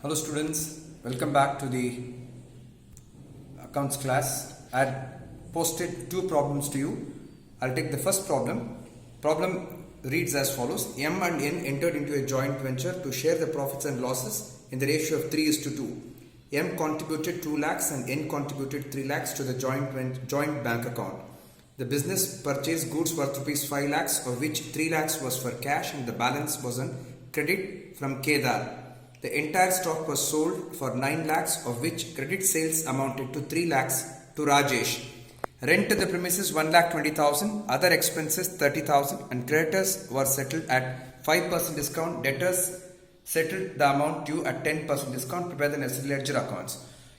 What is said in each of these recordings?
Hello students, welcome back to the accounts class. I had posted two problems to you. I'll take the first problem. Problem reads as follows. M and N entered into a joint venture to share the profits and losses in the ratio of 3:2. M contributed 2 lakhs and N contributed 3 lakhs to the joint bank account. The business purchased goods worth rupees 5 lakhs, of which 3 lakhs was for cash and the balance was on credit from Kedar. The entire stock was sold for 9 lakhs, of which credit sales amounted to 3 lakhs to Rajesh. Rent to the premises 1,20,000, other expenses 30,000, and creditors were settled at 5% discount. Debtors settled the amount due at 10% discount. Prepare the necessary ledger accounts.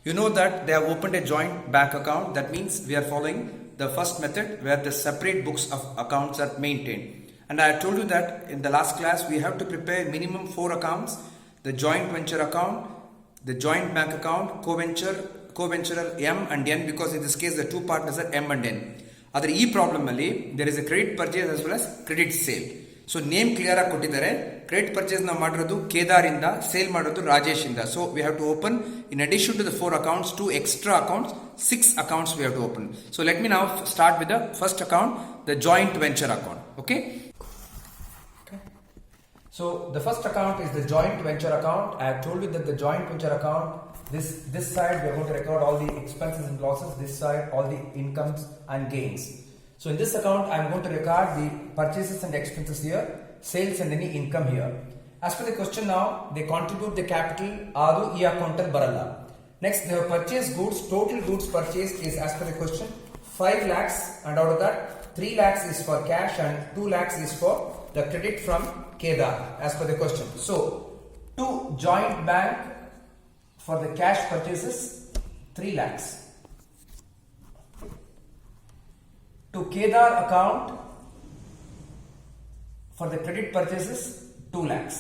You know that they have opened a joint bank account. That means we are following the first method where the separate books of accounts are maintained. And I told you that in the last class we have to prepare minimum 4 accounts. The joint venture account, the joint bank account, co-venturer M and N, because in this case the two partners are M and N. Other E problem alli there is a credit purchase as well as credit sale. So name clear ಆಗಿ ಕೊಟ್ಟಿದ್ದಾರೆ. Credit purchase ನಾವು ಮಾಡಿರೋದು ಕೇದಾರ್ ಇಂದ, sale ಮಾಡೋದು ರಾಜೇಶ್ ಇಂದ. So we have to open, in addition to the 4 accounts, 2 extra accounts, 6 accounts we have to open. So let me now start with the first account, the joint venture account. Okay. So the first account is the joint venture account. I have told you that the joint venture account, this side we are going to record all the expenses and losses, this side all the incomes and gains. So in this account I am going to record the purchases and expenses here, sales and any income here. As per the question now, they contribute the capital, adu ee account al baralla. Next, they have purchased goods. Total goods purchased is, as per the question, 5 lakhs, and out of that 3 lakhs is for cash and 2 lakhs is for the credit from Kedar, as per the question. So, to joint bank for the cash purchases 3 lakhs. To Kedar account for the credit purchases 2 lakhs.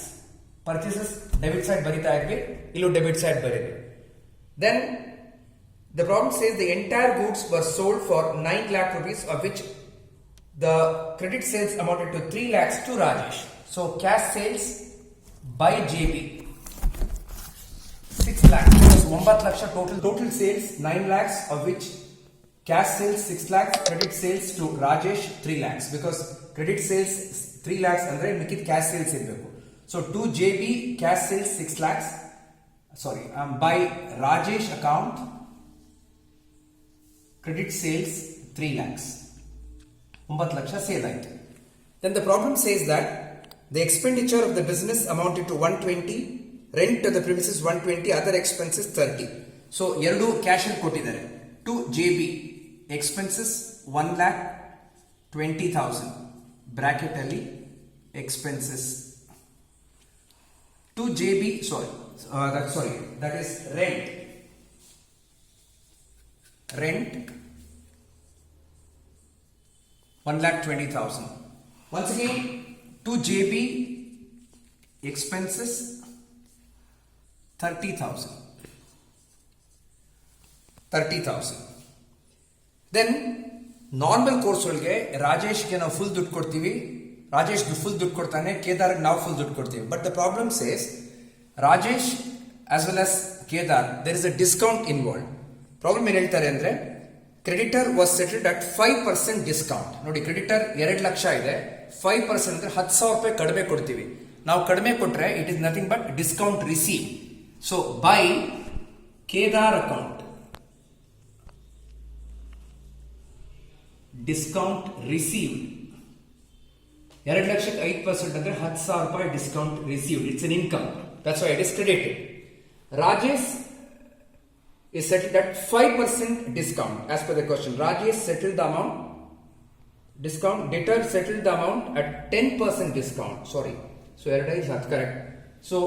Purchases debit side barita agbe, illu debit side baride. Then the problem says the entire goods were sold for 9 lakh rupees, of which the credit sales amounted to 3 lakhs to Rajesh. So cash sales by JB 6 lakhs, because 9 lakhs total sales 9 lakhs, of which cash sales 6 lakhs, credit sales to Rajesh 3 lakhs, because credit sales 3 lakhs andre mikid cash sales irbeku. So to JB cash sales 6 lakhs, by Rajesh account credit sales 3 lakhs, 9 lakhs sale aaytu. Then the problem says that the expenditure of the business amounted to 120, rent to the premises 120, other expenses 30. So ಎರಡು cash ಅಲ್ಲಿ ಕೊಟ್ಟಿದ್ದಾರೆ. To JB expenses 1,20,000 bracket ಅಲ್ಲಿ expenses. To JB that is rent 1,20,000. Once again, to JB expenses 30,000. Then normal course ಒಳಗೆ ರಾಜೇಶ್ಗೆ ನಾವು full ದುಡ್ಡು ಕೊಡ್ತೀವಿ, Rajesh full ದುಡ್ಡು ಕೊಡ್ತಾನೆ, ಕೇದಾರ್ ನಾವು ಫುಲ್ ದುಡ್ಡು ಕೊಡ್ತೀವಿ. But the problem says Rajesh as well as Kedar there is a discount involve. Problem ಏನ್ ಹೇಳ್ತಾರೆ ಅಂದ್ರೆ creditor was settled at 5% discount. ನೋಡಿ, ಕ್ರೆಡಿಟರ್ 2 ಲಕ್ಷ ಇದೆ, 5% ಅಂದ್ರೆ 10,000 ರೂಪಾಯಿ ಕಡಿಮೆ ಕೊಡ್ತೀವಿ. ನಾವು ಕಡಿಮೆ ಕೊಟ್ರೆ it is nothing but discount receive. So by Kedar account discount receive 2 ಲಕ್ಷಕ್ಕೆ 5% ಅಂದ್ರೆ 10,000 ರೂಪಾಯಿ discount receive. It's an income, that's why it is credited. Rajesh is settled at 5% discount as per the question. Rajesh settled the amount discount, debtor settled the amount at 10% discount. Sorry, so 2 is correct. So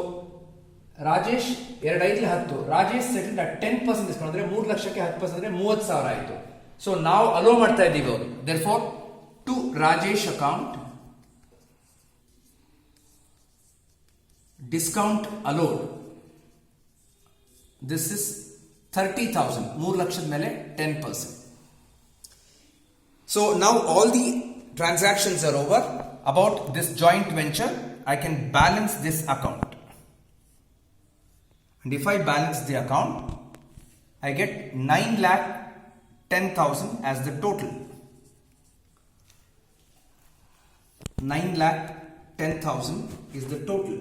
Rajesh 2 10, Rajesh settled at 10% discount ಅಂದ್ರೆ 3 ಲಕ್ಷಕ್ಕೆ 10% ಅಂದ್ರೆ 30,000 ಆಯ್ತು. So ನಾವು hello ಮಾಡ್ತಾ ಇದೀವಿ ಅವರು. therefore to Rajesh account discount allowed, this is 30,000, 3 ಲಕ್ಷದ ಮೇಲೆ 10%. So now all the transactions are over. About this joint venture, I can balance this account. and if I balance the account, I get 9,10,000 as the total. 9,10,000 is the total.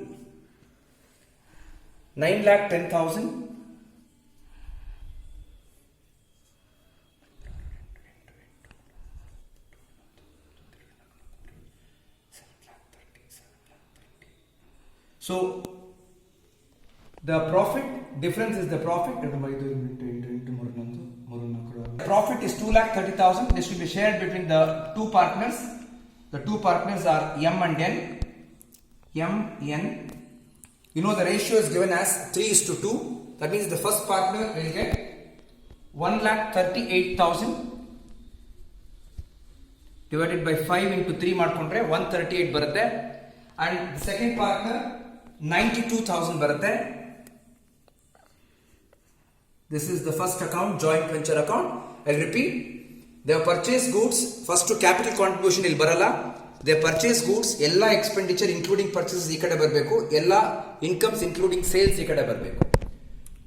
9,10,000 So the profit difference is the profit. The profit is 2,30,000. This will be shared between the two partners. The two partners are M and N. M, N. You know the ratio is given as 3:2. That means the first partner will get 1,38,000 divided by 5 into 3 ಮಾಡ್ಕೊಂಡ್ರೆ 138 ಬರುತ್ತೆ. And the second partner 92,000 ಬರುತ್ತೆ. This is the first account, joint venture account. I'll repeat. They have purchased goods. First to capital contribution ಇಲ್ಲಿ ಬರಲ್ಲ. They have purchased goods. ಎಲ್ಲ expenditure including purchases ಈ ಕಡೆ ಬರಬೇಕು. ಎಲ್ಲ incomes including sales ಈ ಕಡೆ ಬರಬೇಕು.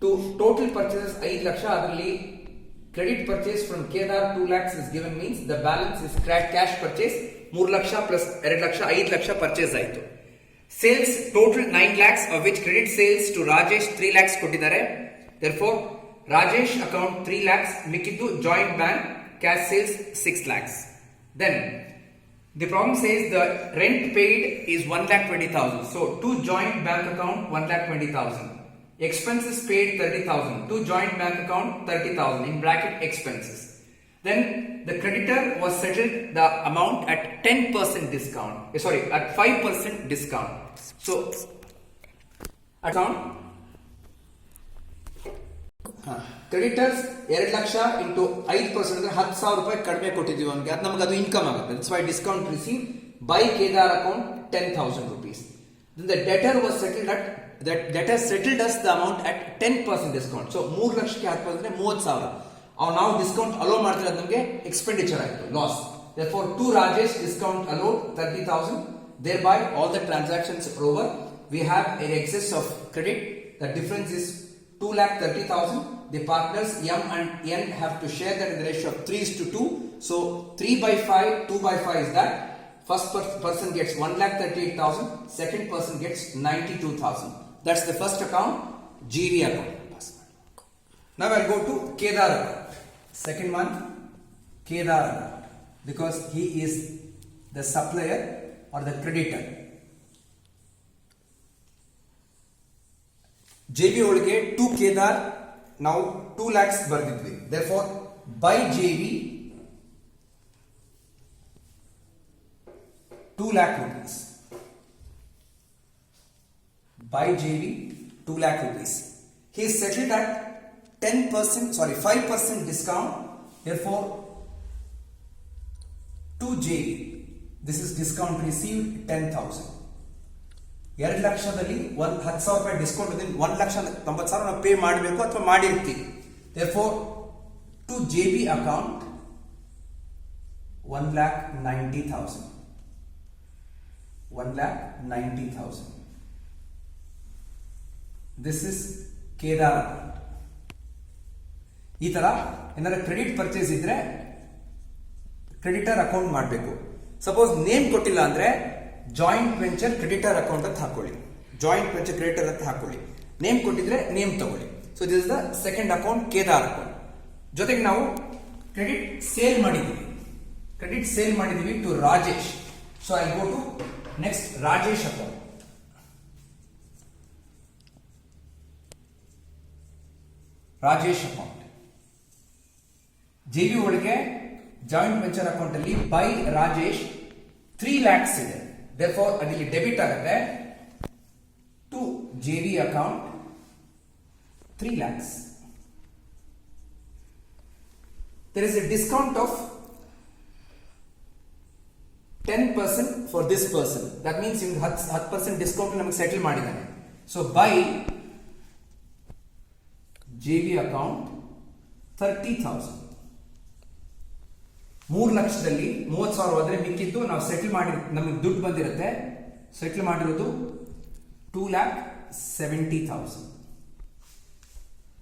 To total purchases 5 lakh. ಅದರಲ್ಲಿ credit purchase from Kedar 2 lakhs is given, means the balance is cash purchase 3 lakh plus 2 lakh 5 lakh purchase ಆಯಿತು. Sales total 9 lakhs, of which credit sales to Rajesh 3 lakhs ಕೊಟ್ಟಿದ್ದಾರೆ. Therefore Rajesh account 3 lakhs, ಮಿಕ್ಕಿದ್ದು joint bank cash sales 6 lakhs. Then the problem says the rent paid is 1,20,000. So to joint bank account 1,20,000. Expenses paid 30,000. To joint bank account 30,000 in bracket expenses. Then the creditor was settled the amount at 10% discount. At 5% discount. So account creditors 2 lakh into 5% ಅಂದ್ರೆ 10,000 ರೂಪಾಯಿ ಕಡಿಮೆ ಕೊಟ್ಟಿದ್ದೀವಿ ಅವನಿಗೆ. ಅದು ನಮಗೆ ಅದು income ಆಗುತ್ತೆ. That's why discount received by Kedar account 10,000 rupees. Then the debtor was settled at debtor settled us the amount at 10% discount. So 3 ಲಕ್ಷಕ್ಕೆ 10% ಅಂದ್ರೆ 30,000. ನಾವು ಡಿಸ್ಕೌಂಟ್ ಅಲೋ ಮಾಡ್ತಿರೋದು ನಮಗೆ ಎಕ್ಸ್ಪೆಂಡಿಚರ್ ಆಯಿತು, loss. Therefore to Rajesh discount allowed 30,000. Thereby all the transactions are over. We have an excess of credit. The difference is 2,30,000. The partners M and N have to share that in the ratio of 3:2. So 3/5, 2/5 is that. First person gets 1,38,000. Second person gets 92,000. That's the first account, GV account. Now I'll go to Kedar account. Second one, Kedar account, because he is the supplier or the creditor. JV ಒಳಗೆ to Kedar ನಾವು 2 lakhs ಬರೆದಿದ್ವಿ. Therefore by JV 2 lakh rupees. By JV 2 lakh rupees. He is settled at 5% discount. Therefore to JV, this is discount received 10,000. 2 ಲಕ್ಷದಲ್ಲಿ 10,000 ರೂಪಾಯಿ discount ಬಂದಿದೆ. 1,90,000 ನಾವು pay ಮಾಡಬೇಕು ಅಥವಾ ಮಾಡಿರ್ತೀವಿ. Therefore to JB account 1,90,000. 1,90,000. This is Kedar account. ಈ ತರ ಏನಾದ್ರೆ credit purchase ಇದ್ರೆ ಕ್ರೆಡಿಟರ್ ಅಕೌಂಟ್ ಮಾಡಬೇಕು. ಸಪೋಸ್ ನೇಮ್ ಕೊಟ್ಟಿಲ್ಲ ಅಂದ್ರೆ ಜಾಯಿಂಟ್ ವೆಂಚರ್ ಕ್ರೆಡಿಟರ್ ಅಕೌಂಟ್ ಅಂತ ಹಾಕೊಳ್ಳಿ. ಜಾಯಿಂಟ್ ವೆಂಚರ್ ಕ್ರೆಡಿಟರ್ ಅಂತ ಹಾಕೊಳ್ಳಿ. ನೇಮ್ ಕೊಟ್ಟಿದ್ರೆ ನೇಮ್ ತಗೊಳ್ಳಿ. So this is the second account, Kedar account. ಜೊತೆಗೆ ನಾವು ಕ್ರೆಡಿಟ್ ಸೇಲ್ ಮಾಡಿದೀವಿ to Rajesh. So I go to next Rajesh account. Rajesh account JV ಒಳಗೆ ಜಾಯಿಂಟ್ ವೆಂಚರ್ ಅಕೌಂಟ್ ಅಲ್ಲಿ ಬೈ ರಾಜೇಶ್ 3 lakhs ಇದೆ. Therefore ಅಲ್ಲಿ ಡೆಬಿಟ್ ಆಗುತ್ತೆ to JV account 3 lakhs. There is a discount of 10% for this person. That means 10% discount ನಮಗೆ settle ಮಾಡಿದ್ದಾನೆ. So by JV account 30,000. 3 ಲಕ್ಷದಲ್ಲಿ 30,000 ಹೋದ್ರೆ ಮಿಕ್ಕಿದ್ದು ನಾವು ಸೆಟಲ್ ಮಾಡಿ ನಮಗೆ ದುಡ್ಡು ಬಂದಿರುತ್ತೆ. ಸೆಟಲ್ ಮಾಡಿರೋದು 2,70,000.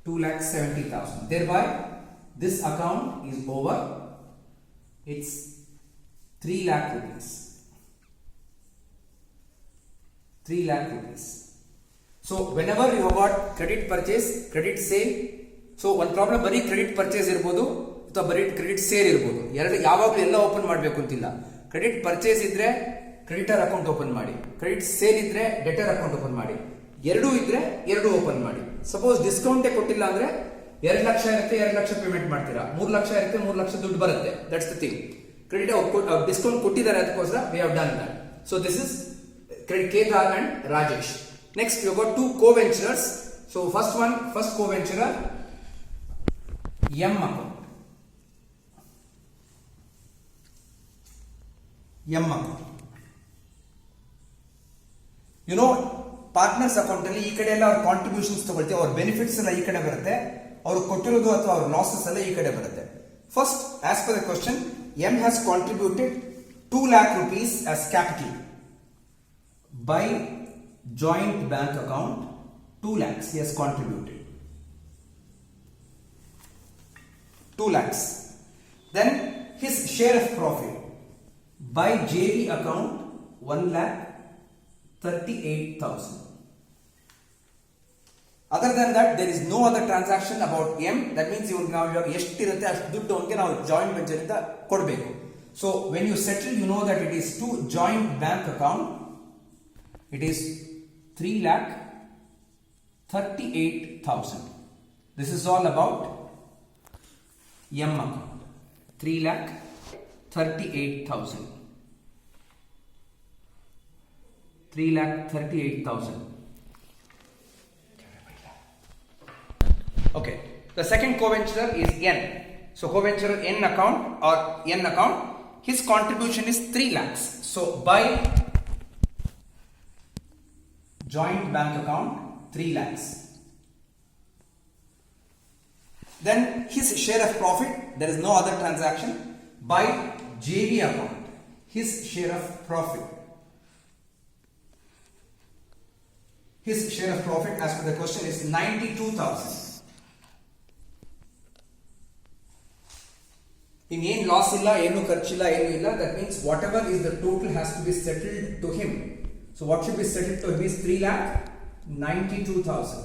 2,70,000. Thereby, this account is over. It's 3 lakh rupees. 3 lakh rupees. So, whenever you have got credit purchase, credit sale, so one problem ಬರೀ ಕ್ರೆಡಿಟ್ ಪರ್ಚೇಸ್ ಇರ್ಬೋದು ಅಥವಾ ಬರೀ ಕ್ರೆಡಿಟ್ ಸೇಲ್ ಇರ್ಬೋದು. ಎರಡು ಯಾವಾಗಲೂ ಎಲ್ಲ ಓಪನ್ ಮಾಡಬೇಕು ಅಂತಿಲ್ಲ. ಕ್ರೆಡಿಟ್ ಪರ್ಚೇಸ್ ಇದ್ರೆ ಕ್ರೆಡಿಟರ್ ಅಕೌಂಟ್ ಓಪನ್ ಮಾಡಿ, ಕ್ರೆಡಿಟ್ ಸೇಲ್ ಇದ್ರೆ ಡೆಟರ್ ಅಕೌಂಟ್ ಓಪನ್ ಮಾಡಿ, ಎರಡೂ ಇದ್ರೆ ಎರಡು ಓಪನ್ ಮಾಡಿ. ಸಪೋಸ್ ಡಿಸ್ಕೌಂಟೇ ಕೊಟ್ಟಿಲ್ಲ ಅಂದ್ರೆ 2 ಲಕ್ಷ ಇರುತ್ತೆ, 2 ಲಕ್ಷ ಪೇಮೆಂಟ್ ಮಾಡ್ತೀರಾ, 3 ಲಕ್ಷ ಇರುತ್ತೆ, 3 ಲಕ್ಷ ದುಡ್ಡು ಬರುತ್ತೆ. That's the thing. Credit discount ಕೊಟ್ಟಿದ್ದಾರೆ, ಅದಕ್ಕೋಸ್ಕರ we have done that. So this is Kedar and Rajesh. Next, we have got 2 co-venturers. So first co-venturer, M account. You know, partners account ಅಲ್ಲಿ ಈ ಕಡೆ ಎಲ್ಲ ಅವ್ರ ಕಾಂಟ್ರಿಬ್ಯೂಷನ್ಸ್ ತಗೊಳ್ತೀವಿ, ಅವ್ರ ಬೆನಿಫಿಟ್ಸ್ ಎಲ್ಲ ಈ ಕಡೆ ಬರುತ್ತೆ, ಅವ್ರು ಕೊಟ್ಟಿರೋದು ಅಥವಾ ಅವ್ರ ಲಾಸಸ್ ಎಲ್ಲ ಈ ಕಡೆ ಬರುತ್ತೆ. First, as per the question, M has contributed 2 lakh rupees as capital by joint bank account. 2 lakhs he has contributed. 2 lakhs. Then his share of profit by JV account 1,38,000. Other than that, there is no other transaction about M. That means you now ಎಷ್ಟಿರುತ್ತೆ ಅಷ್ಟು ದುಡ್ಡು ಅವನಿಗೆ ನಾವು joint venture ಇಂದ ಕೊಡಬೇಕು. So when you settle, you know that it is to joint bank account. It is 3,38,000. This is all about M account. 3,38,000. 3,38,000. Okay. The second co-venturer is N. So co-venturer N account or N account, his contribution is 3 lakhs. So by joint bank account 3 lakhs. Then his share of profit, there is no other transaction. By JV account, his share of profit. His share of profit as per the question is 92,000. In any loss illa, enu kharchilla, enu illa, that means whatever is the total has to be settled to him. So what should be settled to him is 3,92,000.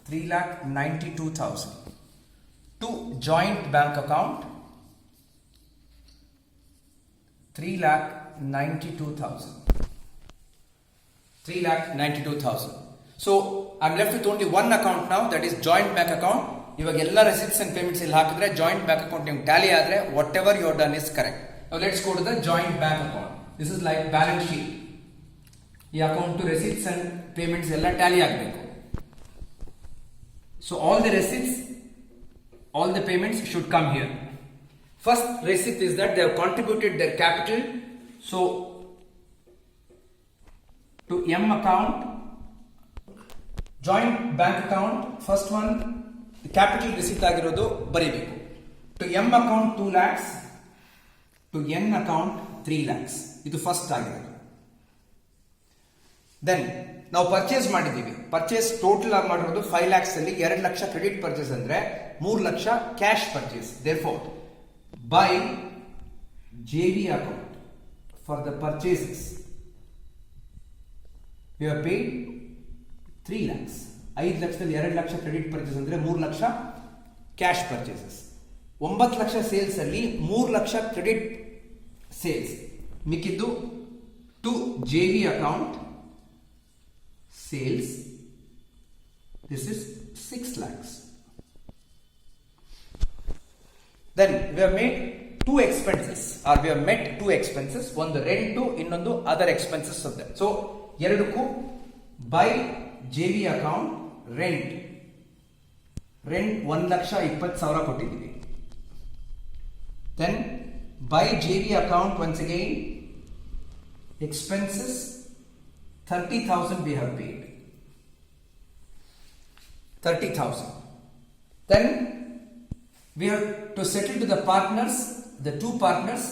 3,92,000 to joint bank account. 3,92,000. 3,92,000. So I'm left with only one account now, that is joint bank account. ಇವಾಗ ಎಲ್ಲ receipts and payments ಇಲ್ಲಿ ಹಾಕಿದ್ರೆ joint bank account ನಿಮ್ಗೆ Tally ಆದ್ರೆ what ever your done is correct. Now let's go to the joint bank account. This is like balance sheet. ಈ account receipts and payments ಎಲ್ಲ Tally ಆಗಬೇಕು. So all the receipts, all the payments should come here. First receipt is that they have contributed their capital. So to M account, joint bank account, first one, the capital receipt ಆಗಿರೋದು ಬರೀಬೇಕು. To M account 2 lakhs, to N account 3 lakhs. ಇದು first ಆಗಿರೋದು. Then ನಾವು purchase ಮಾಡಿದ್ದೀವಿ, purchase total ಆಗಿ ಮಾಡಿರೋದು 5 lakhs ಅಲ್ಲಿ 2 lakh credit purchase ಅಂದ್ರೆ 3 lakh cash purchase. Therefore by JV account for the purchases we have paid 3 lakhs. 5 ಲಕ್ಷದಲ್ಲಿ 2 lakh credit purchase ಅಂದ್ರೆ 3 lakh cash purchases. 9 lakh sales ಅಲ್ಲಿ 3 ಲಕ್ಷ ಕ್ರೆಡಿಟ್ ಸೇಲ್ಸ್, ಮಿಕ್ಕಿದ್ದು to JV account sales. This is 6 lakhs. Then we have made 2 expenses, or we have met 2 expenses. One the rent, ಇನ್ನೊಂದು other expenses of that. So ಎರಡಕ್ಕೂ by JV account rent 1,20,000 ಕೊಟ್ಟಿದ್ದೀವಿ. Then by JV account once again expenses 30,000 we have paid. 30,000. Then we have to settle to the partners, the 2 partners.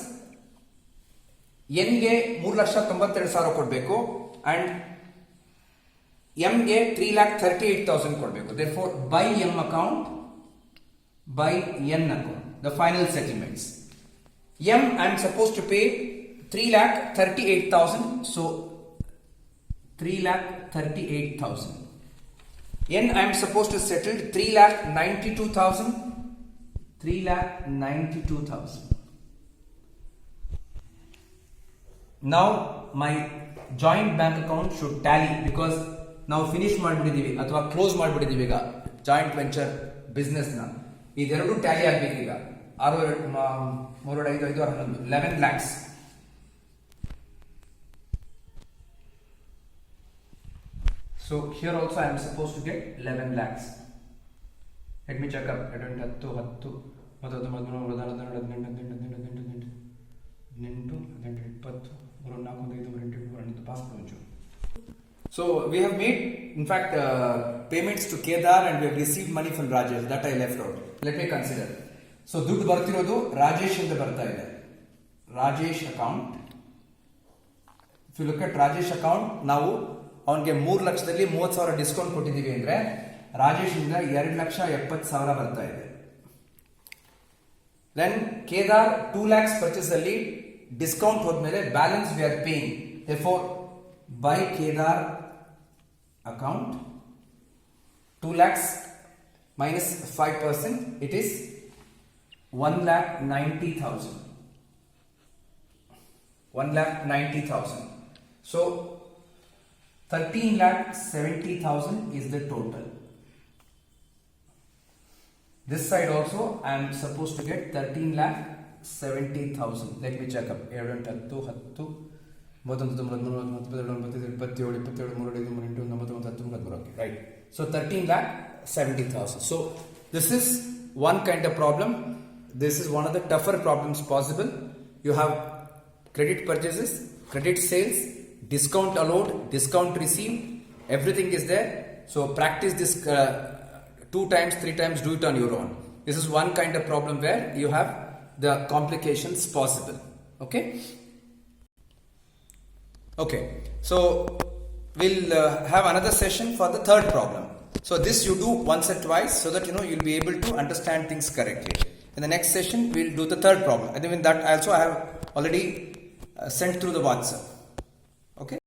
N ಗೆ 3,92,000 ಕೊಡಬೇಕು and M ಗೆ 3,38,000 ಕೊಡಬೇಕು. Therefore, by M account, by N account, the final settlements. M I am supposed to pay 3,38,000. So 3,38,000. N I am supposed to settle 3,92,000. 3,92,000. Now my joint bank account should tally because ನಾವು finish ಮಾಡಿಬಿಟ್ಟಿದ್ದೀವಿ ಅಥವಾ close ಮಾಡಿಬಿಟ್ಟಿದ್ದೀವಿ ಈಗ joint venture business ನ. ಇದೆರಡು Tally ಆಗ್ಬೇಕು ಈಗ. 11 lakhs. So here also I am supposed to get 11 lakhs. Let me check up. 10 So we have made, in fact, payments to Kedar and we have received money from Rajesh. That I left out. Let me consider. So ದುಡ್ಡು ಬರ್ತಿರೋದು ರಾಜೇಶ್ ಇಂದ ಬರ್ತಾ ಇದೆ. Rajesh account. If you look at Rajesh account, ನಾವು ಅವನಿಗೆ 3 ಲಕ್ಷದಲ್ಲಿ 30,000 discount ಕೊಟ್ಟಿದ್ದೀವಿ ಅಂದ್ರೆ ರಾಜೇಶ್ ಇಂದ 2,70,000 ಬರ್ತಾ ಇದೆ. Then Kedar 2 lakhs purchase ಅಲ್ಲಿ ಡಿಸ್ಕೌಂಟ್ ಹೋದ್ಮೇಲೆ balance we are paying. Therefore, by Kedar account 2 lakhs minus 5%, it is 1,90,000. 1,90,000. So 13,70,000 is the total. This side also I am supposed to get 13,70,000. Let me check up. 7, right? So 13,70,000. So this is one kind of problem. This is one of the tougher problems possible. You have credit purchases, credit sales, discount allowed, discount received, everything is there. So practice this 2 times, 3 times, do it on your own. This is one kind of problem where you have the complications possible. Okay? Okay, so we'll have another session for the third problem. So this you do once or twice so that you'll be able to understand things correctly. In the next session, we'll do the third problem. And even that also I have already sent through the WhatsApp. Okay.